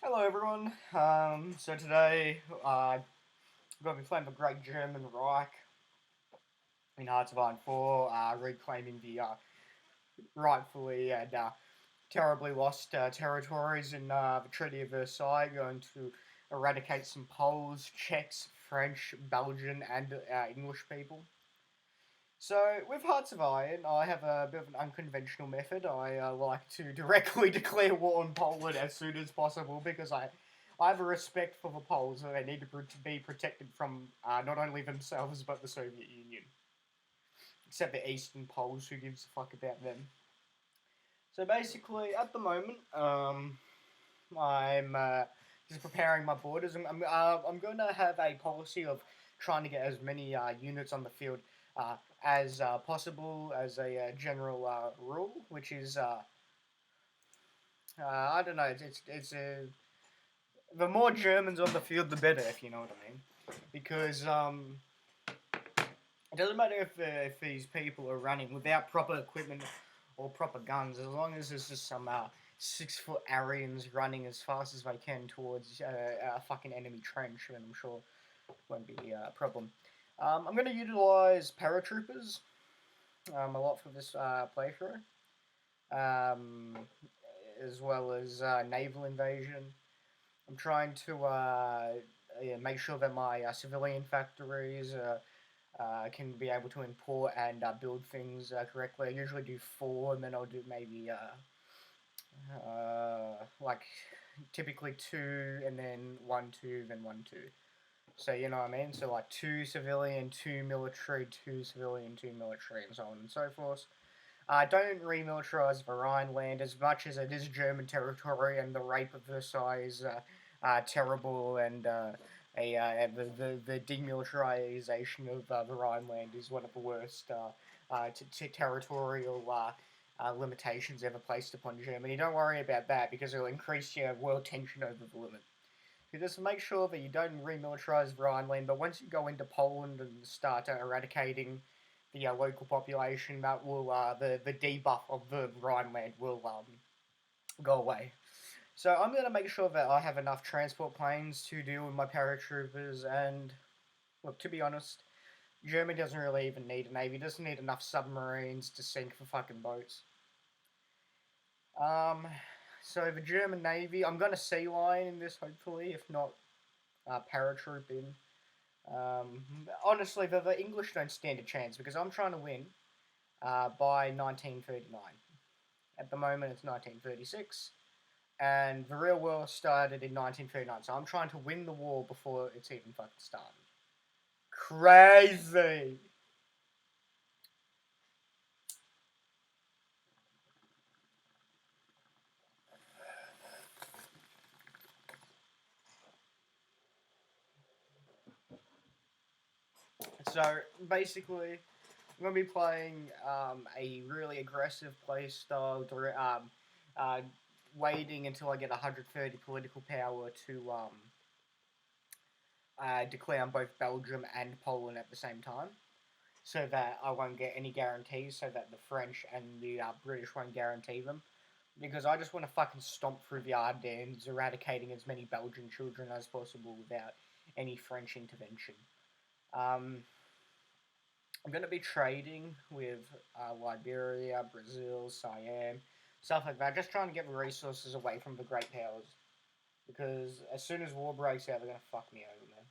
Hello everyone. So today I'm going to be playing the Great German Reich in Hearts of Iron 4, reclaiming the rightfully and terribly lost territories in the Treaty of Versailles. Going to eradicate some Poles, Czechs, French, Belgian, and English people. So with Hearts of Iron, I have a bit of an unconventional method. I like to directly declare war on Poland as soon as possible because I have a respect for the Poles and they need to be protected from not only themselves but the Soviet Union. Except the Eastern Poles, who gives a fuck about them. So basically, at the moment, I'm just preparing my borders. I'm going to have a policy of trying to get as many units on the field as possible as a general rule, which is I don't know. The more Germans on the field, the better, if you know what I mean. Because it doesn't matter if these people are running without proper equipment or proper guns, as long as there's just some 6 foot Aryans running as fast as they can towards a fucking enemy trench, then I'm sure it won't be a problem. I'm going to utilize paratroopers a lot for this playthrough, um, as well as naval invasion. I'm trying to make sure that my civilian factories can be able to import and build things correctly. I usually do 4, and then I'll do maybe like typically 2, and then 1, 2, then 1, 2. So you know what I mean. So like 2 civilian, 2 military, 2 civilian, 2 military, and so on and so forth. Don't remilitarize the Rhineland as much as it is German territory, and the rape of Versailles is terrible, and the demilitarization of the Rhineland is one of the worst territorial limitations ever placed upon Germany. Don't worry about that because it'll increase your world tension over the limit. You just make sure that you don't remilitarize Rhineland, but once you go into Poland and start eradicating the local population, that will the debuff of the Rhineland will go away. So I'm going to make sure that I have enough transport planes to deal with my paratroopers. And look, to be honest, Germany doesn't really even need a navy. It doesn't need enough submarines to sink the fucking boats. So the German navy, I'm going to sea line in this hopefully, if not paratroop in. Honestly, the English don't stand a chance because I'm trying to win by 1939. At the moment, it's 1936, and the real war started in 1939. So I'm trying to win the war before it's even fucking started. Crazy. So basically, I'm going to be playing a really aggressive play style, waiting until I get 130 political power to declare on both Belgium and Poland at the same time, so that I won't get any guarantees, so that the French and the British won't guarantee them. Because I just want to fucking stomp through the Ardennes, eradicating as many Belgian children as possible without any French intervention. I'm going to be trading with Liberia, Brazil, Siam, stuff like that, just trying to get the resources away from the great powers. Because as soon as war breaks out, they're going to fuck me over, man.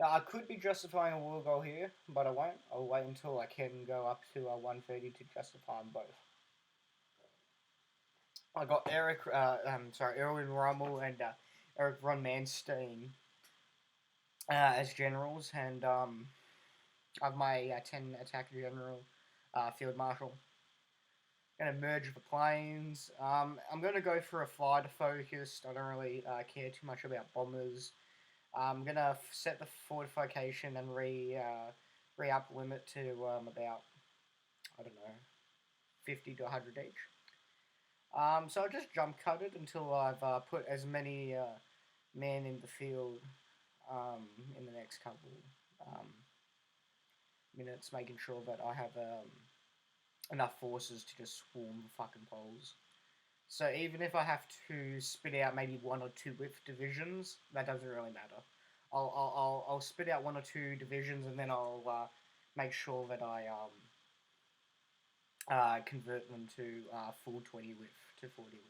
Now, I could be justifying a war goal here, but I won't. I'll wait until I can go up to 130 to justify them both. I got Erwin Rommel and Eric von Manstein as generals, and I have my 10 attack general field marshal. Gonna merge the planes. I'm gonna go for a fighter focused. I don't really care too much about bombers. I'm gonna set the fortification and re-up limit to about, I don't know, 50 to 100 each. So I'll just jump cut it until I've put as many men in the field in the next couple minutes, making sure that I have enough forces to just swarm the fucking poles. So even if I have to spit out maybe one or two with divisions, that doesn't really matter. I'll spit out one or two divisions, and then I'll make sure that I convert them to full 20 width to 40 width.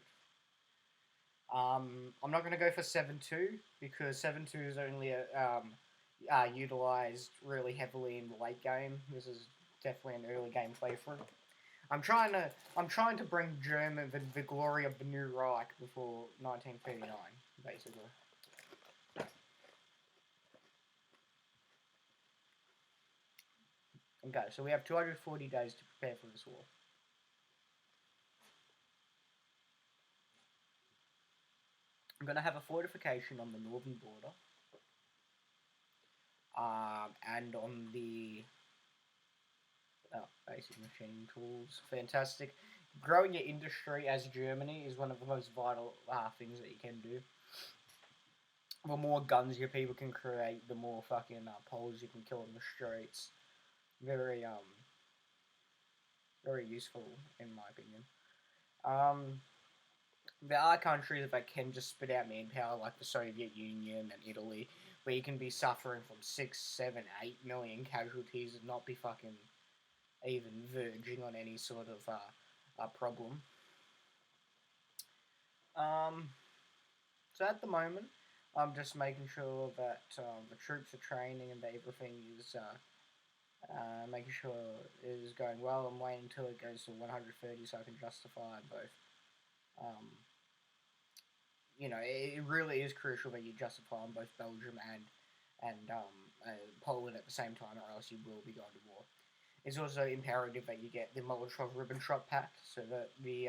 I'm not going to go for 7.2 because 7.2 is only utilized really heavily in the late game. This is definitely an early game playthrough. I'm trying to bring German the glory of the New Reich before 1939, basically. Okay, so we have 240 days to prepare for this war. I'm going to have a fortification on the northern border. And on the basic machine tools. Fantastic. Growing your industry as Germany is one of the most vital things that you can do. The more guns your people can create, the more fucking Poles you can kill in the streets. Very very useful in my opinion. There are countries that can just spit out manpower, like the Soviet Union and Italy, where you can be suffering from 6, 7, 8 million casualties and not be fucking even verging on any sort of problem. So at the moment, I'm just making sure that the troops are training and that everything is making sure it is going well. I'm waiting until it goes to 130 so I can justify both. It really is crucial that you justify on both Belgium and Poland at the same time, or else you will be going to war. It's also imperative that you get the Molotov-Ribbentrop Pact, so that the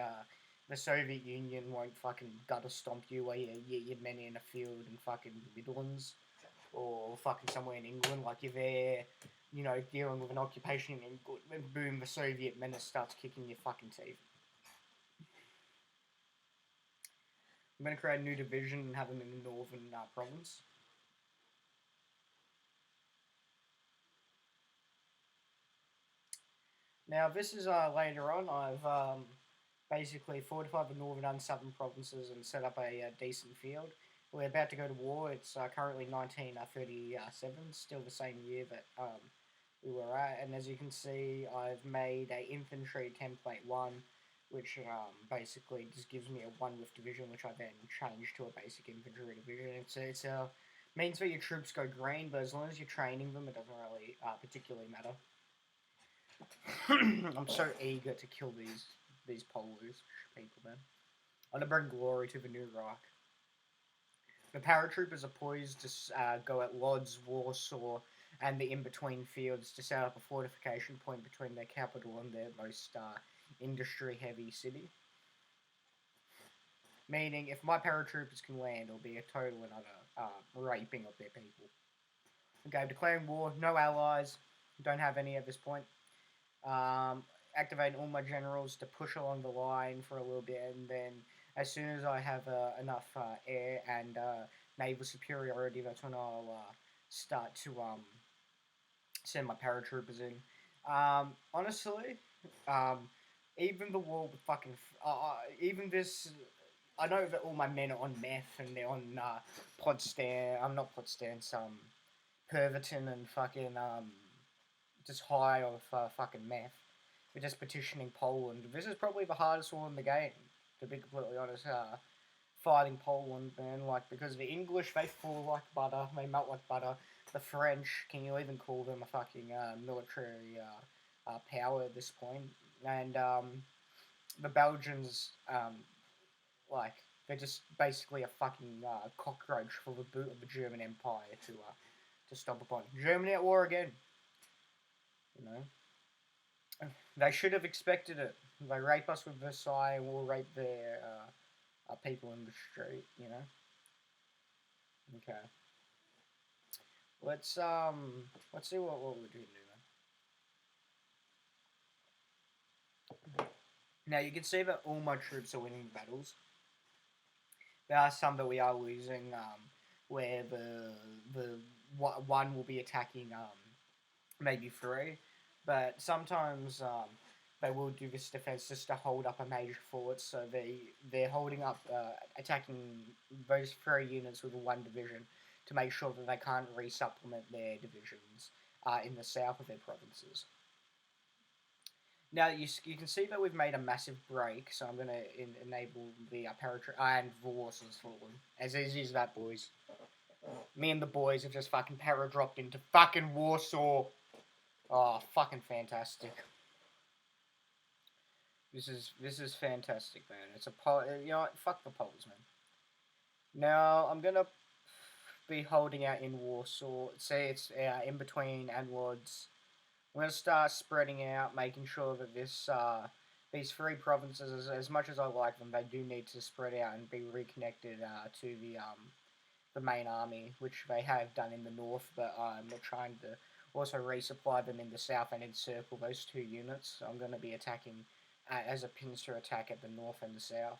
Soviet Union won't fucking gutter stomp you while you're men in a field in fucking Midlands, or fucking somewhere in England, like you're there, dealing with an occupation in England, and boom, the Soviet menace starts kicking your fucking teeth. I'm going to create a new division and have them in the northern province. Now, this is later on. I've basically fortified the northern and southern provinces and set up a decent field. We're about to go to war. It's currently 1937, still the same year that we were at. And as you can see, I've made a infantry template 1, which basically just gives me a 1 with division, which I then change to a basic infantry division. It's means that your troops go green, but as long as you're training them, it doesn't really particularly matter. I'm so eager to kill these Polish people, man. I'm gonna bring glory to the New Reich. The paratroopers are poised to go at Lodz, Warsaw, and the in-between fields to set up a fortification point between their capital and their most industry-heavy city. Meaning, if my paratroopers can land, it'll be a total and utter raping of their people. Okay, declaring war. No allies. Don't have any at this point. Activating all my generals to push along the line for a little bit, and then as soon as I have enough air and naval superiority, that's when I'll start to send my paratroopers in. Honestly, even the war with fucking... even this... I know that all my men are on meth and they're on Potsdam... I'm not Potsdam, Perverton and fucking... just high off fucking meth. We're just petitioning Poland. This is probably the hardest war in the game, to be completely honest. Fighting Poland, man, because the English, they fall like butter, they melt like butter. The French, can you even call them a fucking military power at this point? And the Belgians, they're just basically a fucking cockroach for the boot of the German Empire to stomp upon. Germany at war again. They should have expected it. They rape us with Versailles, and we'll rape their people in the street. Okay. Let's see what we're doing now. Now you can see that all my troops are winning battles. There are some that we are losing, where the one will be attacking maybe 3. But sometimes they will do this defense just to hold up a major force. So they're holding up, attacking those 3 units with 1 division to make sure that they can't resupplement their divisions in the south of their provinces. Now you can see that we've made a massive break, so I'm going to enable the and Warsaw's fallen. As easy as that, boys. Me and the boys have just fucking para-dropped into fucking Warsaw. Oh, fucking fantastic. This is fantastic, man. It's you know what? Fuck the Poles, man. Now, I'm gonna be holding out in Warsaw. Say it's in between Anwods. I'm gonna start spreading out, making sure that these 3 provinces, as much as I like them, they do need to spread out and be reconnected to the main army, which they have done in the north, but we're trying to also resupply them in the south and encircle those 2 units. So I'm going to be attacking as a pincer attack at the north and the south.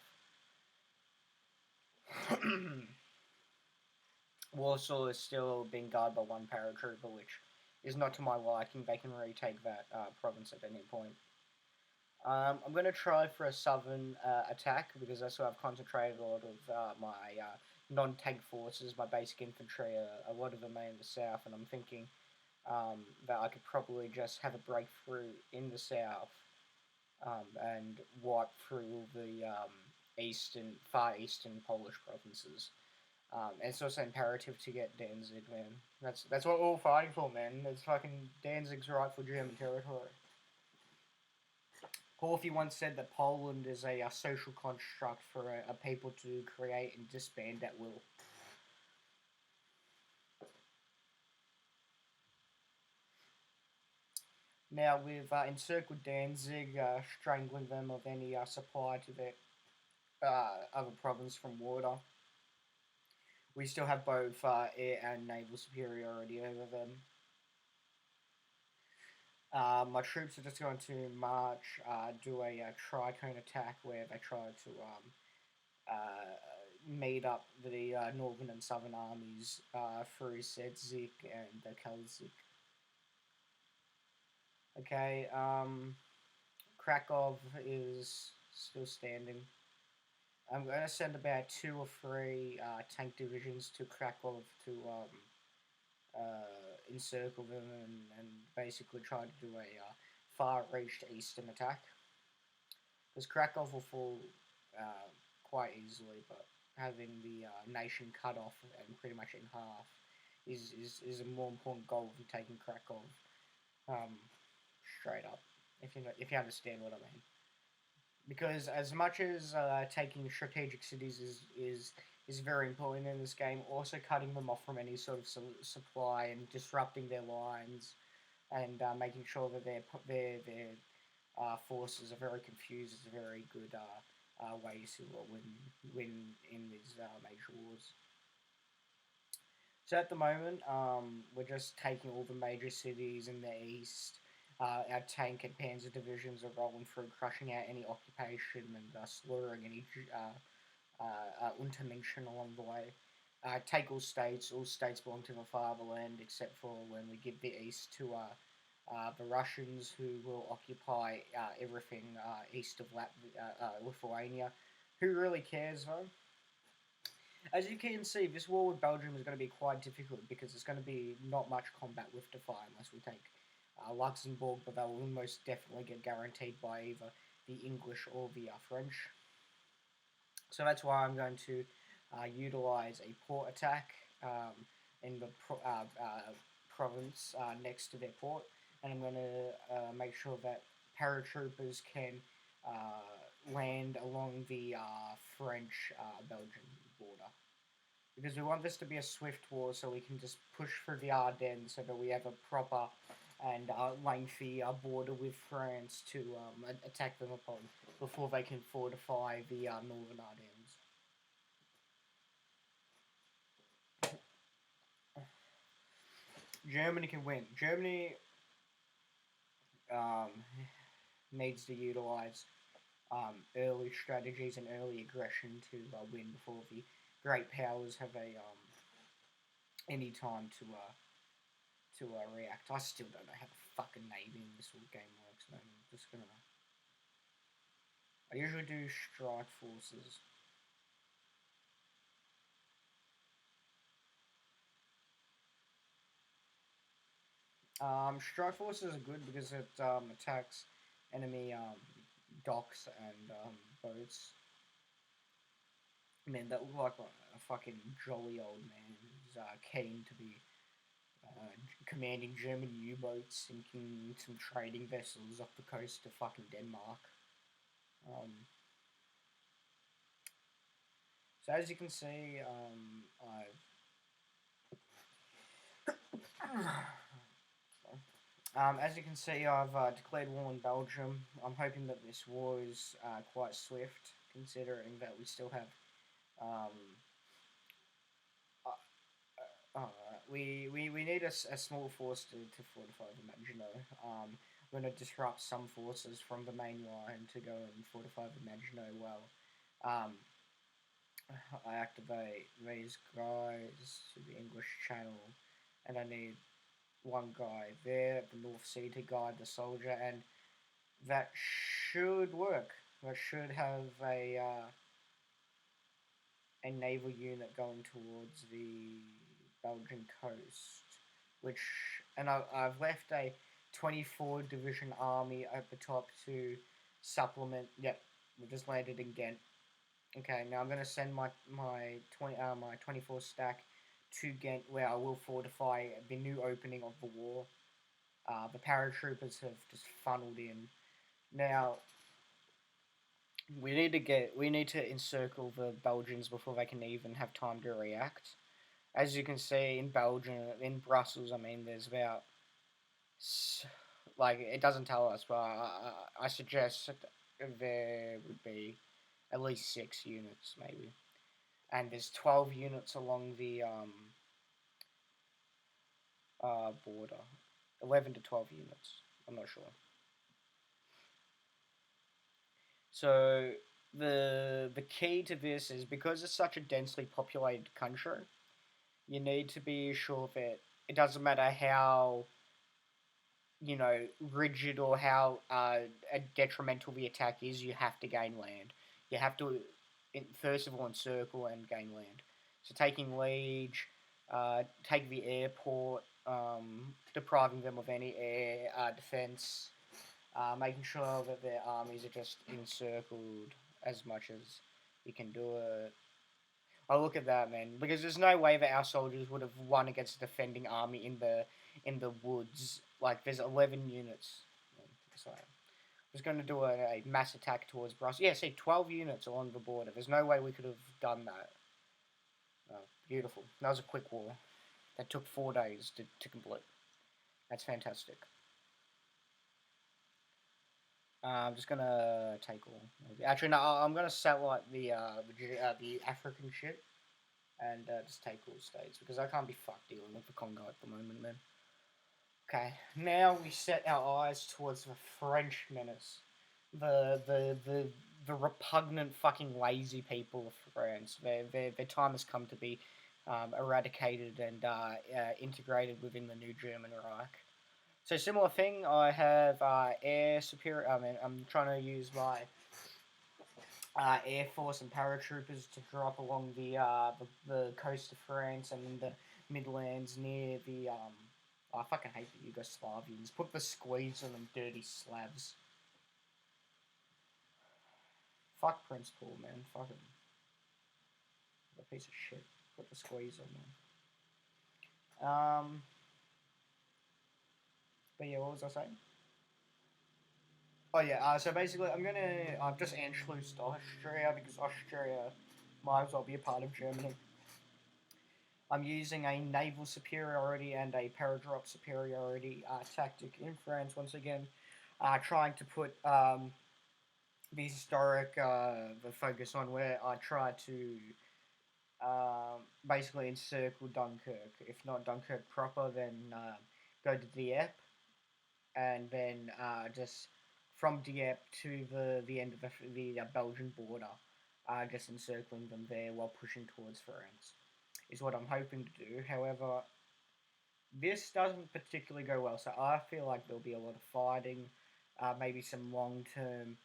Warsaw is still being guarded by 1 paratrooper, which is not to my liking. They can retake that province at any point. I'm going to try for a southern attack, because that's where I've concentrated a lot of my non-tank forces, my basic infantry. A lot of them are in the south, and I'm thinking that I could probably just have a breakthrough in the south and wipe through the far eastern Polish provinces. And it's also imperative to get Danzig, man. That's what we're all fighting for, man. It's fucking Danzig's rightful German territory. Horthy once said that Poland is a social construct for a people to create and disband at will. Now, we've encircled Danzig, strangling them of any supply to their other province from water. We still have both air and naval superiority over them. My troops are just going to march, do a tricone attack where they try to meet up the northern and southern armies through Sedzik and Kalzik. Okay, Krakow is still standing. I'm going to send about 2 or 3 tank divisions to Krakow to encircle them and basically try to do a far-reached eastern attack. Because Krakow will fall quite easily, but having the nation cut off and pretty much in half is a more important goal than taking Krakow straight up, if you understand what I mean. Because as much as taking strategic cities is very important in this game, also cutting them off from any sort of supply and disrupting their lines and making sure that their forces are very confused is a very good way to win in these major wars. So at the moment, we're just taking all the major cities in the east. Our tank and panzer divisions are rolling through, crushing out any occupation and slaughtering any Untermenschen along the way. Take all states. All states belong to the fatherland, except for when we give the east to the Russians, who will occupy everything east of Lithuania. Who really cares, though? As you can see, this war with Belgium is going to be quite difficult because there's going to be not much combat with Defy unless we take Luxembourg, but that will most definitely get guaranteed by either the English or the French. So that's why I'm going to utilise a port attack in the province next to their port, and I'm going to make sure that paratroopers can land along the French-Belgian border. Because we want this to be a swift war, so we can just push through the Ardennes so that we have a proper and lengthy border with France to attack them upon before they can fortify the northern Ardennes. Germany can win. Germany needs to utilise early strategies and early aggression to win before the great powers have any time to react. I still don't know how the fucking navy in this game works, man. I'm just gonna I usually do strike forces. Strike forces are good because it attacks enemy docks and boats. Man, that looked like a fucking jolly old man who's keen to be commanding German U-boats, sinking some trading vessels off the coast of fucking Denmark. So as you can see, I've declared war on Belgium. I'm hoping that this war is quite swift, considering that we still have um, we need a small force to fortify the Maginot. We're going to disrupt some forces from the main line to go and fortify the Maginot well. I activate these guys to the English Channel, and I need one guy there at the North Sea to guide the soldier, and that should work. That should have a naval unit going towards the Belgian coast, which, and I've left a 24 division army at the top to supplement. Yep, we just landed in Ghent. Okay, now I'm gonna send my 24 stack to Ghent, where I will fortify the new opening of the war. The paratroopers have just funneled in. Now we need to encircle the Belgians before they can even have time to react. As you can see in Belgium, in Brussels, I mean, there's about, like, it doesn't tell us, but I suggest there would be at least 6 units, maybe. And there's 12 units along the border. 11 to 12 units. I'm not sure. So the key to this is, because it's such a densely populated country, you need to be sure that it doesn't matter how, rigid or how detrimental the attack is, you have to gain land. You have to, first of all, encircle and gain land. So taking Liege, take the airport, depriving them of any air defense, making sure that their armies are just encircled as much as you can do it. Oh, look at that, man! Because there's no way that our soldiers would have won against a defending army in the woods. Like, there's 11 units. So I was going to do a mass attack towards Brussels. Yeah, see, 12 units along the border. There's no way we could have done that. Oh, beautiful. That was a quick war. That took 4 days to complete. That's fantastic. I'm just gonna take all. Actually, no. I'm gonna satellite the African shit, and just take all states, because I can't be fucked dealing with the Congo at the moment, man. Okay, now we set our eyes towards the French menace, the repugnant fucking lazy people of France. Their time has come to be eradicated and integrated within the new German Reich. So similar thing, I have air superior. I mean, I'm trying to use my air force and paratroopers to drop along the coast of France and in the Midlands near the I fucking hate the Yugoslavians. Put the squeeze on them dirty Slavs. Fuck Prince Paul, man. Fuck him. A piece of shit. Put the squeeze on them. But yeah, what was I saying? Oh yeah, so basically I've just Anschlussed Austria, because Austria might as well be a part of Germany. I'm using a naval superiority and a paradrop superiority tactic in France once again, trying to put the historic the focus on, where I try to basically encircle Dunkirk. If not Dunkirk proper, then go to Dieppe, and then just from Dieppe to the end of the Belgian border, just encircling them there while pushing towards France, is what I'm hoping to do. However, this doesn't particularly go well, so I feel like there'll be a lot of fighting, maybe some long-term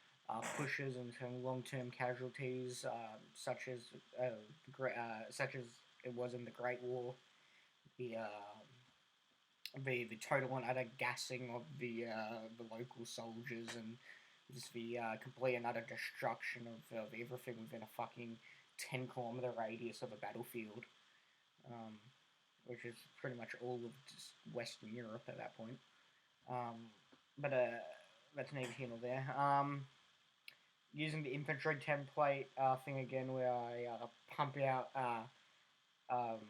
pushes into long-term casualties, such as it was in the Great War. The the total and utter gassing of the local soldiers, and just the complete and utter destruction of everything within a fucking 10-kilometer radius of a battlefield, um, which is pretty much all of just Western Europe at that point. Um, but that's neither here nor there. Using the infantry template thing again, where I pump out um,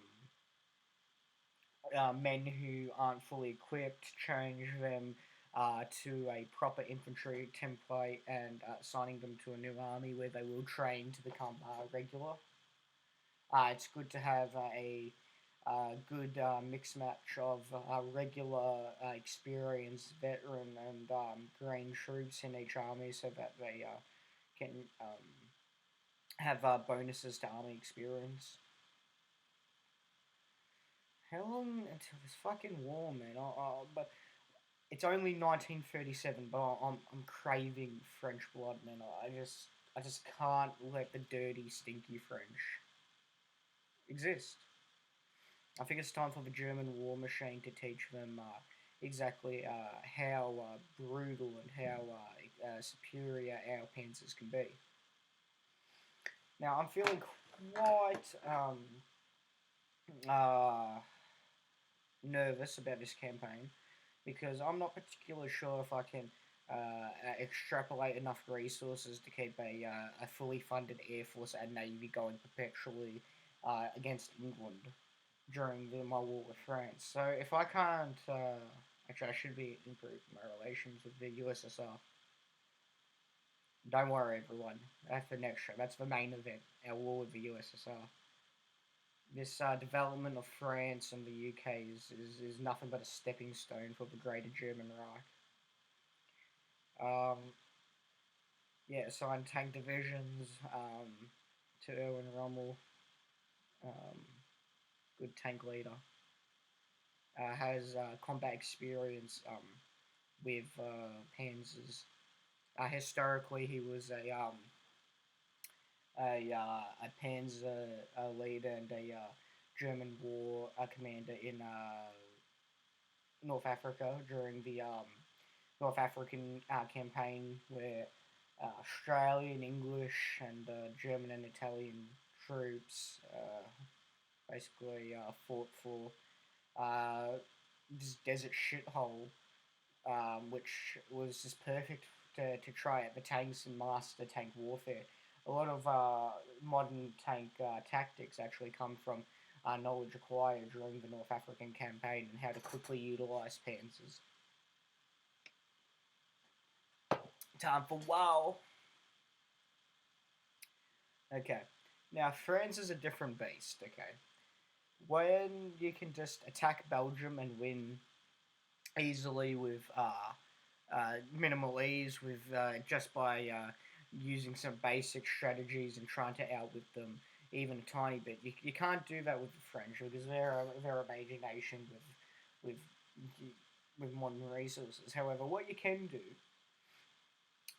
men who aren't fully equipped, change them to a proper infantry template, and assigning them to a new army where they will train to become regular. It's good to have a good mixed match of regular, experienced, veteran, and green troops in each army, so that they can have bonuses to army experience. How long until this fucking war, man? But it's only 1937, but I'm craving French blood, man. I just can't let the dirty, stinky French exist. I think it's time for the German war machine to teach them exactly how brutal and how superior our panzers can be. Now, I'm feeling quite uh, nervous about this campaign because I'm not particularly sure if I can extrapolate enough resources to keep a fully funded air force and navy going perpetually against England during my war with France. So if I can't, actually, I should be improving my relations with the USSR. Don't worry, everyone. That's the next show. That's the main event. Our war with the USSR. This development of France and the UK is nothing but a stepping stone for the greater German Reich. Yeah, assigned tank divisions to Erwin Rommel, um, good tank leader. Has combat experience with panzers. Historically, he was a panzer leader and a German war commander in North Africa during the North African campaign, where Australian, English, and German and Italian troops basically fought for this desert shithole, which was just perfect to try out the tanks and master tank warfare. A lot of modern tank tactics actually come from knowledge acquired during the North African campaign and how to quickly utilize panzers. Time for WoW! Okay, now France is a different beast, okay? When you can just attack Belgium and win easily with minimal ease, with just by using some basic strategies and trying to outwit them even a tiny bit. You can't do that with the French because they're a major nation with with modern resources. However, what you can do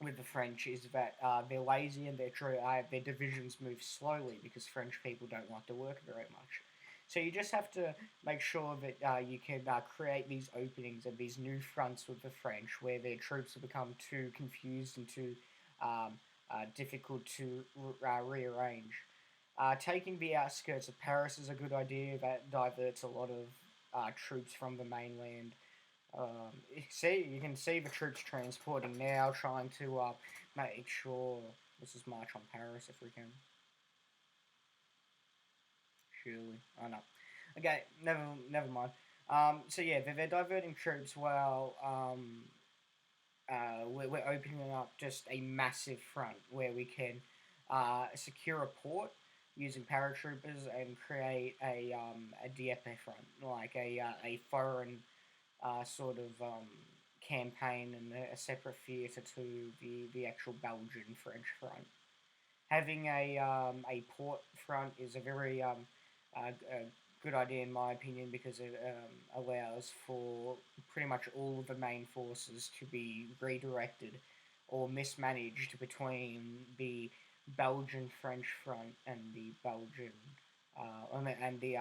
with the French is that they're lazy and their divisions move slowly because French people don't like to work very much. So you just have to make sure that you can create these openings and these new fronts with the French where their troops will become too confused and too difficult to rearrange. Taking the outskirts of Paris is a good idea. That diverts a lot of troops from the mainland. You can see the troops transporting now, trying to make sure this is March on Paris if we can. Surely, oh no. Okay, never mind. So yeah, they're diverting troops while we're opening up just a massive front where we can secure a port using paratroopers and create a Dieppe front, like a foreign sort of campaign and a separate theatre to the actual Belgian French front. Having a port front is a very a good idea in my opinion because it allows for pretty much all of the main forces to be redirected or mismanaged between the Belgian-French front and the Belgian and the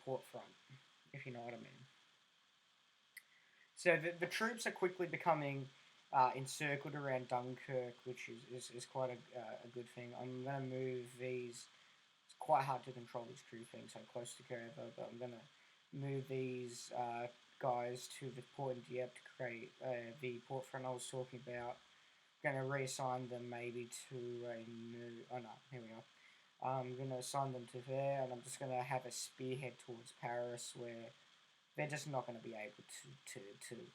port front, if you know what I mean. So the troops are quickly becoming encircled around Dunkirk, which is quite a good thing. I'm going to move these. It's quite hard to control this troop thing so close to Kiev, but I'm going to move these guys to the port in Dieppe to create the port front I was talking about. Going to reassign them maybe to a new. Oh no, here we are. I'm going to assign them to there, and I'm just going to have a spearhead towards Paris where they're just not going to be able to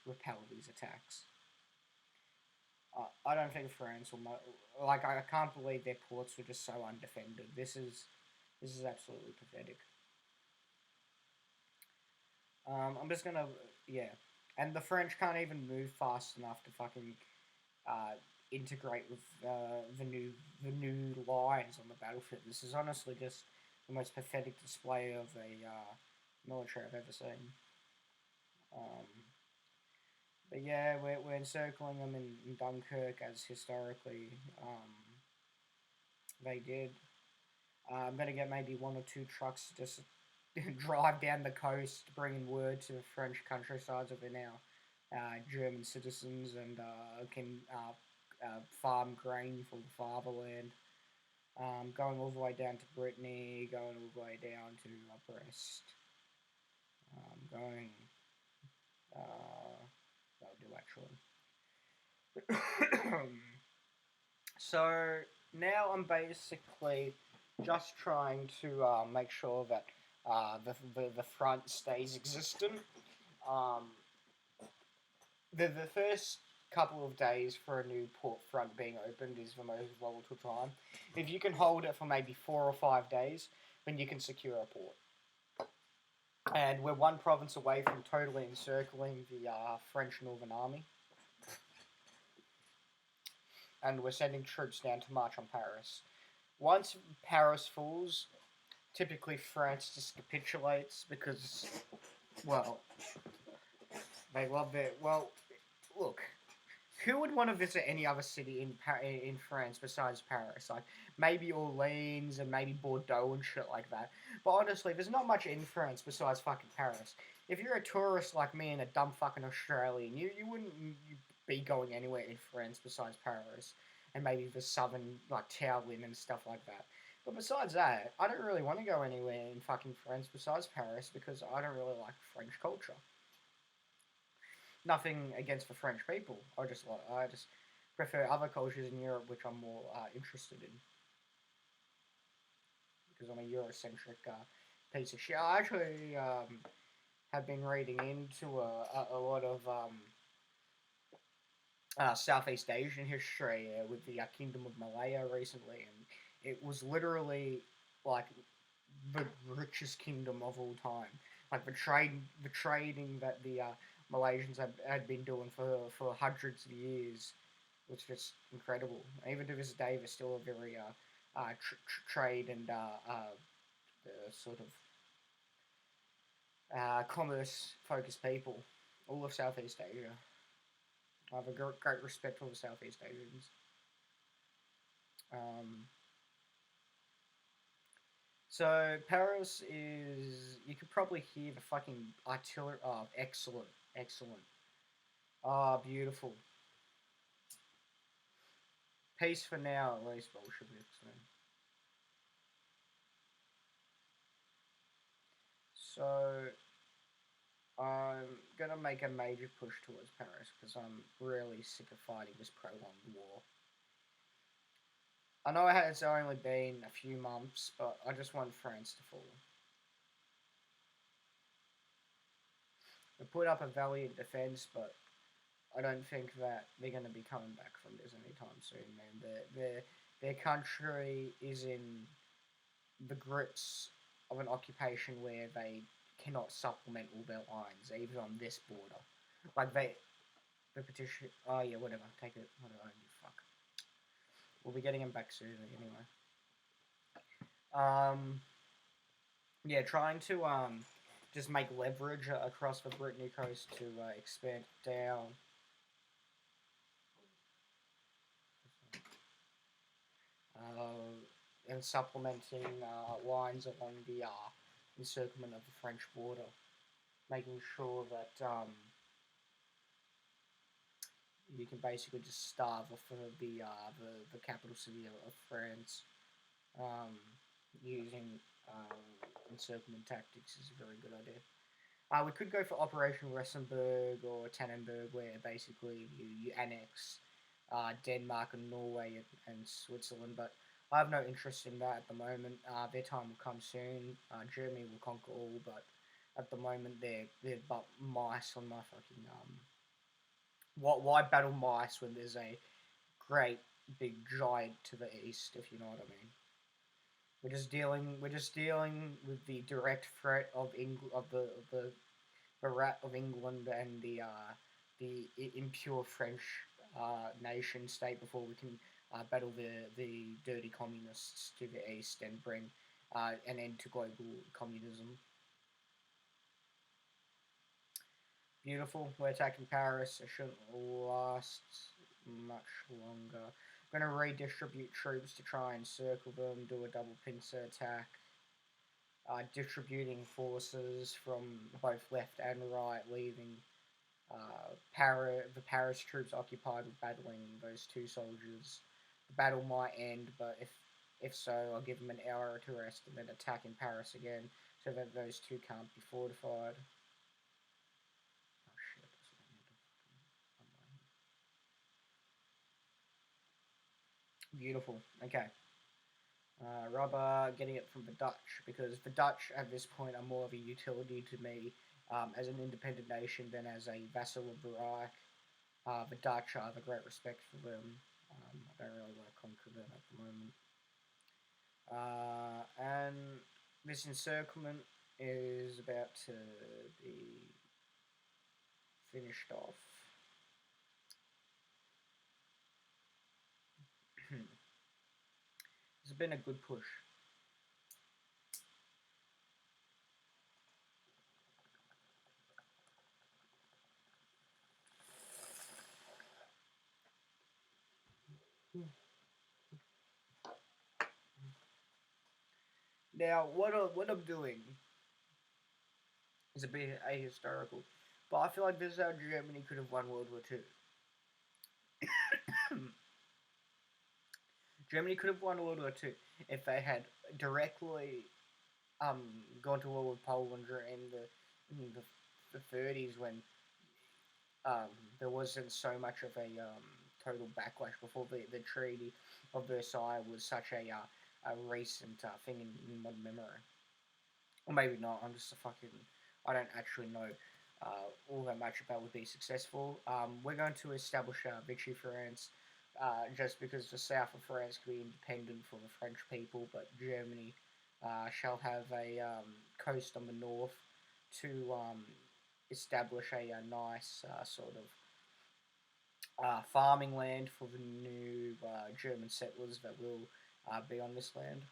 repel these attacks. I don't think France will... Like, I can't believe their ports were just so undefended. This is absolutely pathetic. I'm just going to... Yeah. And the French can't even move fast enough to fucking integrate with the new lines on the battlefield. This is honestly just the most pathetic display of a military I've ever seen. But yeah, we're encircling them in Dunkirk as historically they did. I'm going to get maybe 1 or 2 trucks to just drive down the coast, bringing word to the French countrysides that they're now German citizens and can farm grain for the fatherland. Going all the way down to Brittany, going all the way down to Brest. Going... that'll do actually. So now I'm basically just trying to make sure that the front stays existent. The first couple of days for a new port front being opened is the most volatile time. If you can hold it for maybe 4 or 5 days, then you can secure a port. And we're 1 province away from totally encircling the French Northern Army. And we're sending troops down to march on Paris. Once Paris falls, typically France just capitulates because, well, they love it. Well, look, who would want to visit any other city in France besides Paris? Like, maybe Orleans and maybe Bordeaux and shit like that. But honestly, there's not much in France besides fucking Paris. If you're a tourist like me and a dumb fucking Australian, you wouldn't be going anywhere in France besides Paris. And maybe the southern, like, Tallinn and stuff like that. But besides that, I don't really want to go anywhere in fucking France besides Paris because I don't really like French culture. Nothing against the French people. I just prefer other cultures in Europe which I'm more interested in. Because I'm a Eurocentric piece of shit. I actually have been reading into a lot of Southeast Asian history with the Kingdom of Malaya recently, and it was literally like the richest kingdom of all time. Like the trading that the Malaysians had been doing for hundreds of years was just incredible. Even to this day, they're still a very trade and sort of commerce-focused people. All of Southeast Asia. I have a great respect for the Southeast Asians. So Paris is... You could probably hear the fucking artillery... Oh, excellent. Excellent. Ah, beautiful. Peace for now, at least, Bolsheviks. So, I'm gonna make a major push towards Paris, because I'm really sick of fighting this prolonged war. I know it's only been a few months, but I just want France to fall. They put up a valiant defense, but I don't think that they're going to be coming back from this anytime soon, man. Their country is in the grips of an occupation where they cannot supplement all their lines, even on this border. Like, the petition... Oh, yeah, whatever. Take it. Whatever. You fuck. We'll be getting them back soon, anyway. Yeah, trying to, just make leverage across the Brittany coast to expand down. and supplementing lines along the encirclement of the French border, making sure that you can basically just starve off of the capital city of France. Um, Using encirclement tactics is a very good idea. We could go for Operation Ressenberg or Tannenberg, where basically you annex Denmark and Norway and Switzerland, but I have no interest in that at the moment. Their time will come soon. Germany will conquer all, but at the moment they're but mice on my fucking Why battle mice when there's a great big giant to the east, if you know what I mean? We're just dealing with the direct threat of the rat of England and the impure French nation state before we can battle the dirty communists to the east and bring an end to global communism. Beautiful. We're attacking Paris. It shouldn't last much longer. I'm going to redistribute troops to try and circle them, do a double pincer attack. Distributing forces from both left and right, leaving the Paris troops occupied with battling those two soldiers. The battle might end, but if so, I'll give them an hour to rest and then attack in Paris again, so that those two can't be fortified. Oh shit! Beautiful. Okay. Rubber, getting it from the Dutch, because the Dutch at this point are more of a utility to me as an independent nation than as a vassal of the Reich. The Dutch, I have a great respect for them. I don't really want to conquer them at the moment. And this encirclement is about to be finished off. It's been a good push. Now, what I'm doing is a bit ahistorical, but I feel like this is how Germany could have won World War II. Germany could have won World War II if they had directly gone to war with Poland in the 30s when there wasn't so much of a total backlash before the Treaty of Versailles was such a recent thing in modern memory. Or maybe not. I'm just a fucking. I don't actually know all that much about would be successful. We're going to establish Vichy France just because the south of France can be independent for the French people, but Germany shall have a coast on the north to establish a nice sort of farming land for the new German settlers that will be on this land.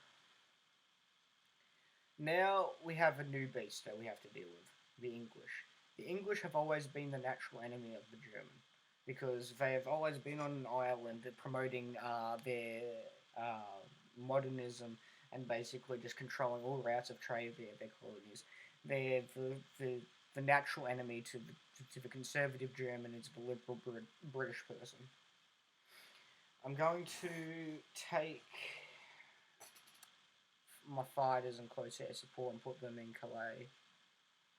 Now we have a new beast that we have to deal with, the English. The English have always been the natural enemy of the German because they have always been on an island promoting their modernism and basically just controlling all routes of trade via their colonies. They're the natural enemy to the conservative German is the liberal British person. I'm going to take my fighters and close air support and put them in Calais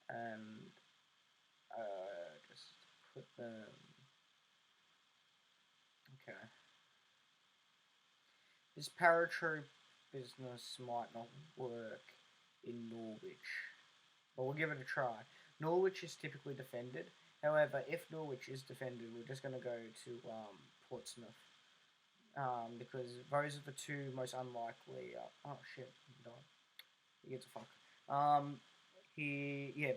and just put them. Okay. This paratroop business might not work in Norwich, but we'll give it a try. Norwich is typically defended. However, if Norwich is defended, we're just going to go to Portsmouth. Because those are the two most unlikely. Oh shit, he died. He gets a fuck.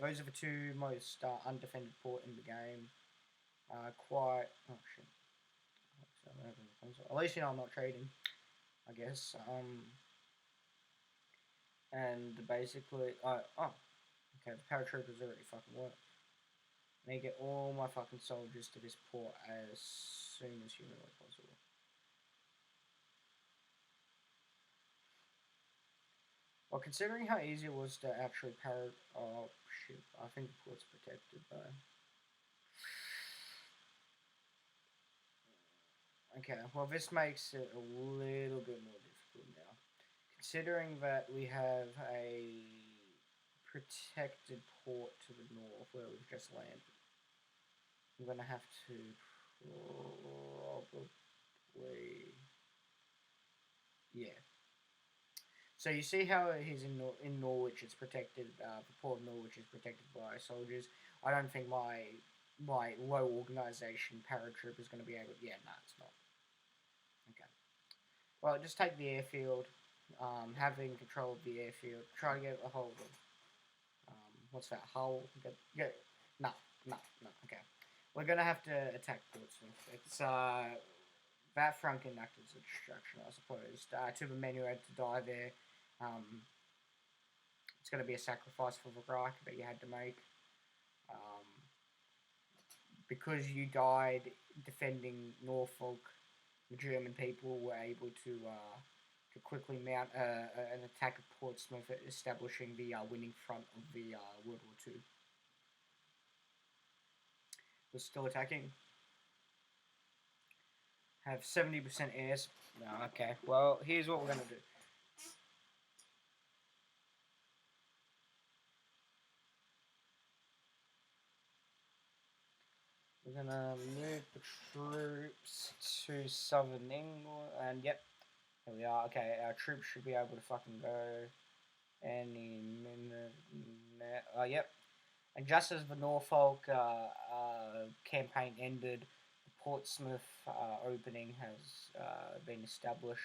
Those are the two most undefended port in the game. Quite. Oh shit. At least you know I'm not trading, I guess. And basically, okay, the paratroopers already fucking work. I need to get all my fucking soldiers to this port as soon as humanly possible. Well, considering how easy it was to actually parry... Oh, shit. I think the port's protected, though. Okay, well, this makes it a little bit more difficult now. Considering that we have a protected port to the north where we've just landed, I'm going to have to probably... Yeah. So you see how he's in Norwich, it's protected, the port of Norwich is protected by soldiers. I don't think my low organisation paratroop is going to be able... Yeah, no, it's not. Okay. Well, just take the airfield, having control of the airfield, try to get a hold of... what's that, Hull? No, no, no, okay. We're going to have to attack Portsmouth. It's, that front can act as a distraction, I suppose. To the men who had to die there, it's going to be a sacrifice for the Reich that you had to make. Because you died defending Norfolk, the German people were able to quickly mount an attack of Portsmouth, establishing the winning front of the World War II. We're still attacking. Have 70% airs. No, okay. Well, here's what we're going to do. We're going to move the troops to southern England. And, yep. Here we are. Okay, our troops should be able to fucking go any minute. Yep. And just as the Norfolk campaign ended, the Portsmouth opening has been established.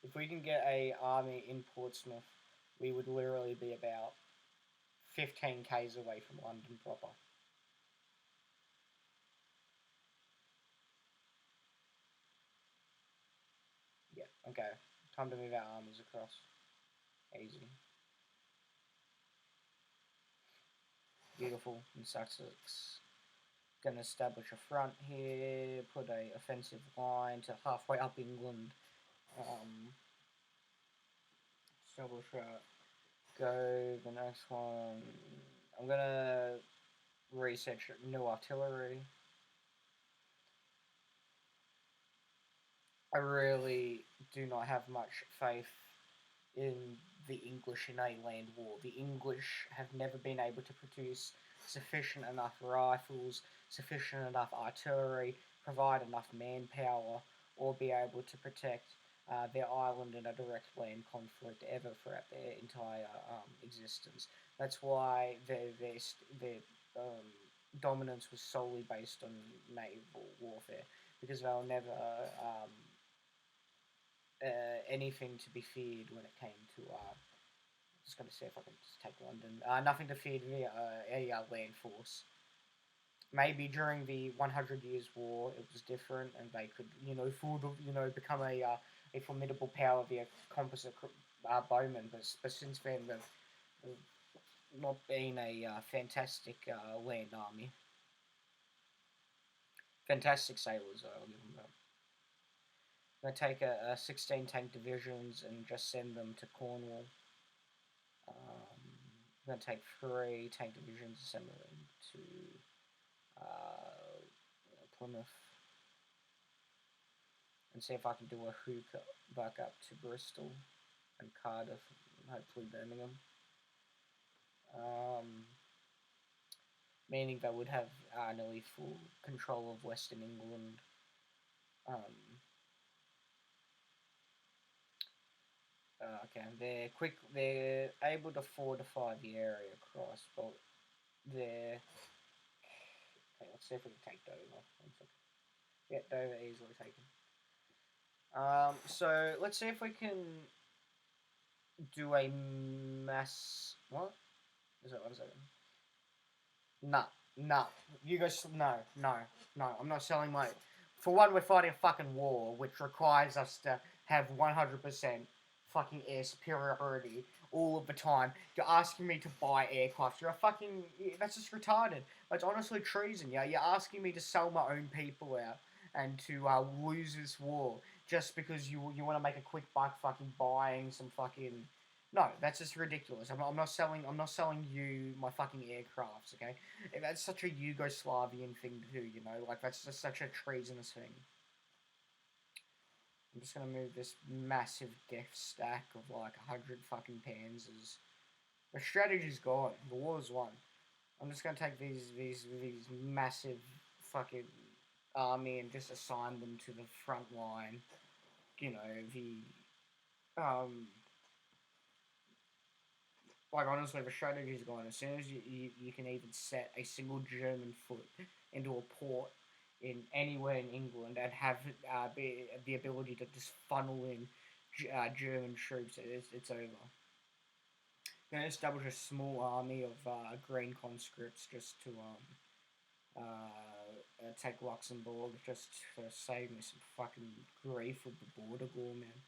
If we can get a army in Portsmouth, we would literally be about 15 k's away from London proper. Yeah, okay. Time to move our armies across. Easy. Beautiful in Sussex. Gonna establish a front here, put a offensive line to halfway up England. Establish a... Go the next one. I'm gonna research new artillery. I really do not have much faith in the English in a land war. The English have never been able to produce sufficient enough rifles, sufficient enough artillery, provide enough manpower, or be able to protect their island in a direct land conflict ever throughout their entire existence. That's why their dominance was solely based on naval warfare, because they were never anything to be feared when it came to... just going to see if I can just take London. Nothing to fear via a land force. Maybe during the 100 Years' War it was different, and they could, become a formidable power via composite bowmen. But since then, they've not been a fantastic land army. Fantastic sailors, I'll give them that. I'm going to take 16 tank divisions and just send them to Cornwall. I'm going to take 3 tank divisions and send them to Plymouth. And see if I can do a hook back up to Bristol and Cardiff, and hopefully Birmingham. Meaning they would have nearly full control of Western England. Okay, they're able to fortify the area across, but they're... Okay, let's see if we can take Dover. 1 second. Yeah, Dover easily taken. So let's see if we can do a mass... What? Is that 1 second? No. You guys... No. I'm not selling my... For one, we're fighting a fucking war, which requires us to have 100% fucking air superiority all of the time. You're asking me to buy aircraft. You're a fucking... That's just retarded. That's honestly treason, yeah? You're asking me to sell my own people out. and to lose this war just because you want to make a quick buck fucking buying some fucking. No, that's just ridiculous. I'm not selling you my fucking aircrafts. Okay, that's such a Yugoslavian thing to do. You know, like that's just such a treasonous thing. I'm just gonna move this massive death stack of like 100 fucking panzers. The strategy's gone. The war's won. I'm just gonna take these massive fucking army and just assign them to the front line. You know, like honestly, the strategy's gone. As soon as you can even set a single German foot into a port in anywhere in England and have the ability to just funnel in German troops, it's over. I'm gonna establish a small army of green conscripts just to take Luxembourg, just to save me some fucking grief with the border war, man.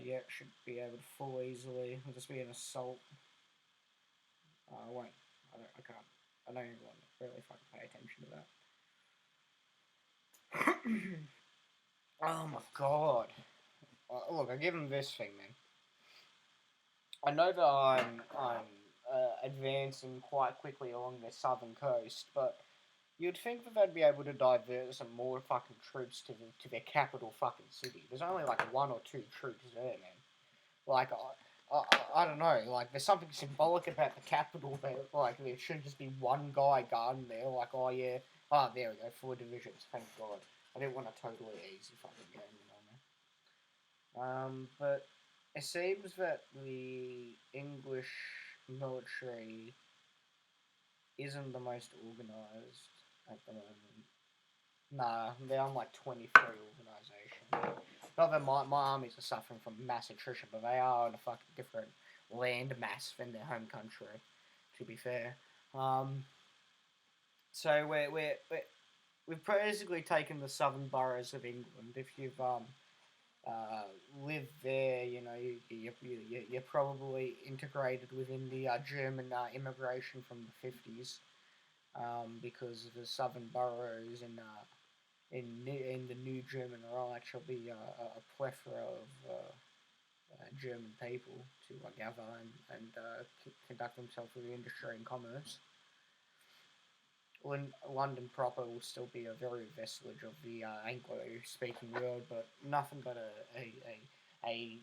Yeah, should be able to fall easily. It'll just be an assault. I won't. I can't. I don't even want to really fucking pay attention to that. Oh my god. Look, I give him this thing, man. I know that I'm advancing quite quickly along the southern coast, but you'd think that they'd be able to divert some more fucking troops to their capital fucking city. There's only like one or two troops there, man. Like, I don't know. Like, there's something symbolic about the capital there. Like, there should just be one guy guarding there. Like, oh yeah, oh there we go, 4 divisions. Thank God. I didn't want a totally easy fucking game, you know, man. But it seems that the English military isn't the most organised at the moment. Nah, they're on like 23 organisation. Not that my armies are suffering from mass attrition, but they are on a fucking different land mass than their home country, to be fair. So we've basically taken the southern boroughs of England. If you've lived there, you know, you're probably integrated within the German immigration from the 50s, because the southern boroughs in the new German Reich shall be a plethora of German people to gather and conduct themselves with industry and commerce. London proper will still be a very vestige of the Anglo-speaking world, but nothing but a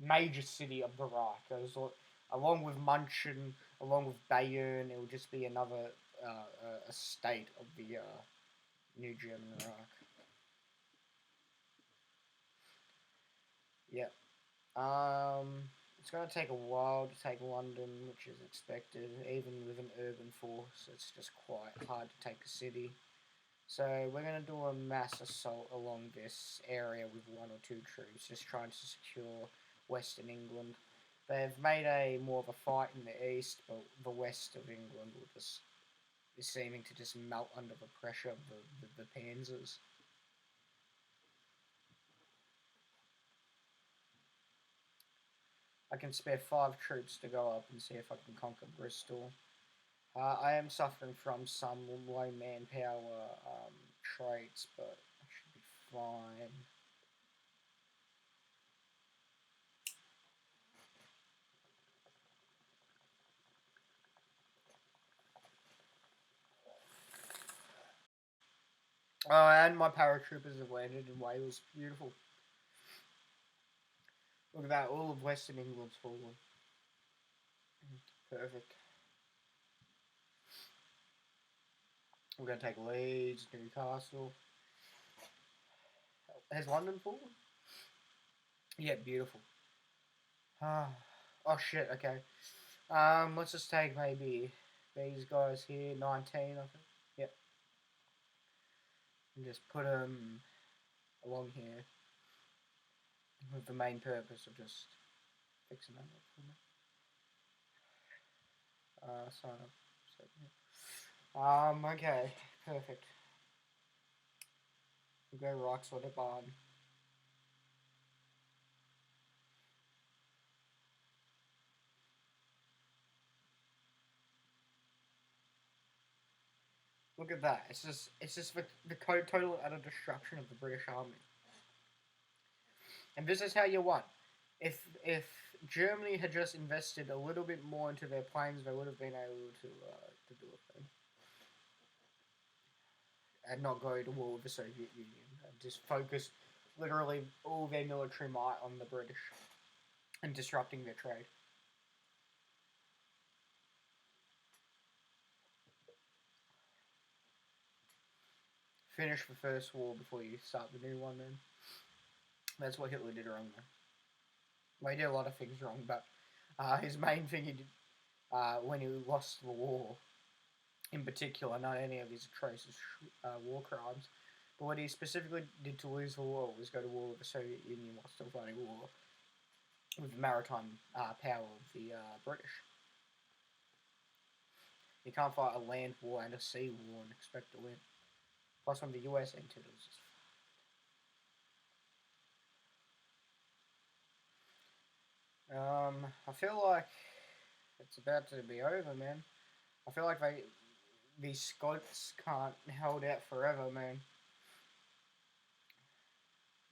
major city of the Reich. Along with München, along with Bayern, it will just be another a state of the New German Reich. Yep. It's going to take a while to take London, which is expected. Even with an urban force, it's just quite hard to take a city. So we're going to do a mass assault along this area with 1 or 2 troops, just trying to secure Western England. They've made a more of a fight in the east, but the west of England is seeming to just melt under the pressure of the panzers. I can spare 5 troops to go up and see if I can conquer Bristol. I am suffering from some low manpower traits, but I should be fine. Oh, and my paratroopers have landed in Wales. Beautiful. Look at that, all of Western England's fallen. Perfect. We're going to take Leeds, Newcastle. Has London fallen? Yeah, beautiful. Oh shit, okay. Let's just take maybe these guys here, 19, I think. Yep. And just put them along here with the main purpose of just fixing that up for me. Sign up. Okay, perfect. We'll go rocks or the barn. Look at that. It's just the total and utter destruction of the British Army. And this is how you won. If Germany had just invested a little bit more into their planes, they would have been able to do a thing. And not go to war with the Soviet Union. And just focus literally all their military might on the British and disrupting their trade. Finish the first war before you start the new one, then. That's what Hitler did wrong, though. Well, he did a lot of things wrong, but his main thing he did when he lost the war, in particular, not any of his atrocious war crimes, but what he specifically did to lose the war was go to war with the Soviet Union while still fighting war with the maritime power of the British. You can't fight a land war and a sea war and expect to win. Plus, when the US entered, it was just... I feel like it's about to be over, man. I feel like these Scots can't hold out forever, man.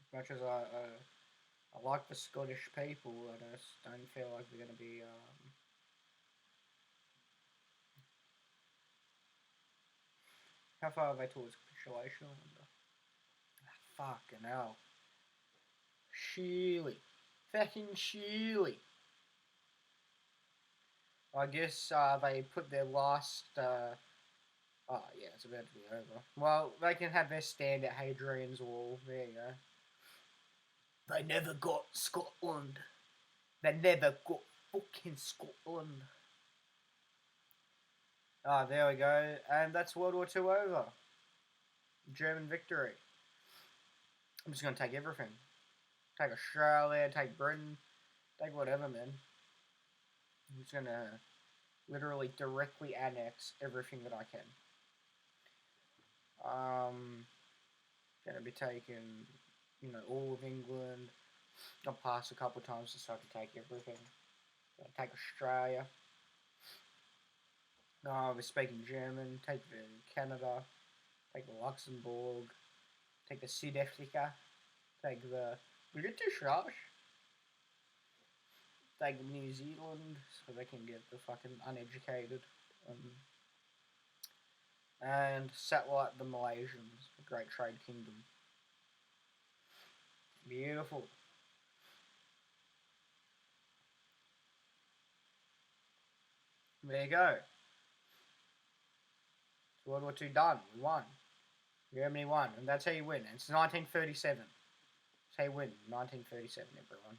As much as I like the Scottish people, I just don't feel like they're going to be... How far are they towards capitulation? Fucking hell. Surely. Fucking surely. I guess they put their last... oh, yeah, it's about to be over. Well, they can have their stand at Hadrian's Wall. There you go. They never got Scotland. They never got fucking Scotland. Ah, there we go. And that's World War II over. German victory. I'm just going to take everything. Take Australia, take Britain, take whatever, man. I'm just going to literally directly annex everything that I can. Going to be taking, all of England. I'll pass a couple of times just so I can take everything. Take Australia. We're speaking German. Take Canada. Take Luxembourg. Take the South Africa. Take the British Raj. Take New Zealand so they can get the fucking uneducated. And satellite the Malaysians, the Great Trade Kingdom. Beautiful. There you go. World War II done. We won. Germany won. And that's how you win. And it's 1937. That's how you win. 1937, everyone.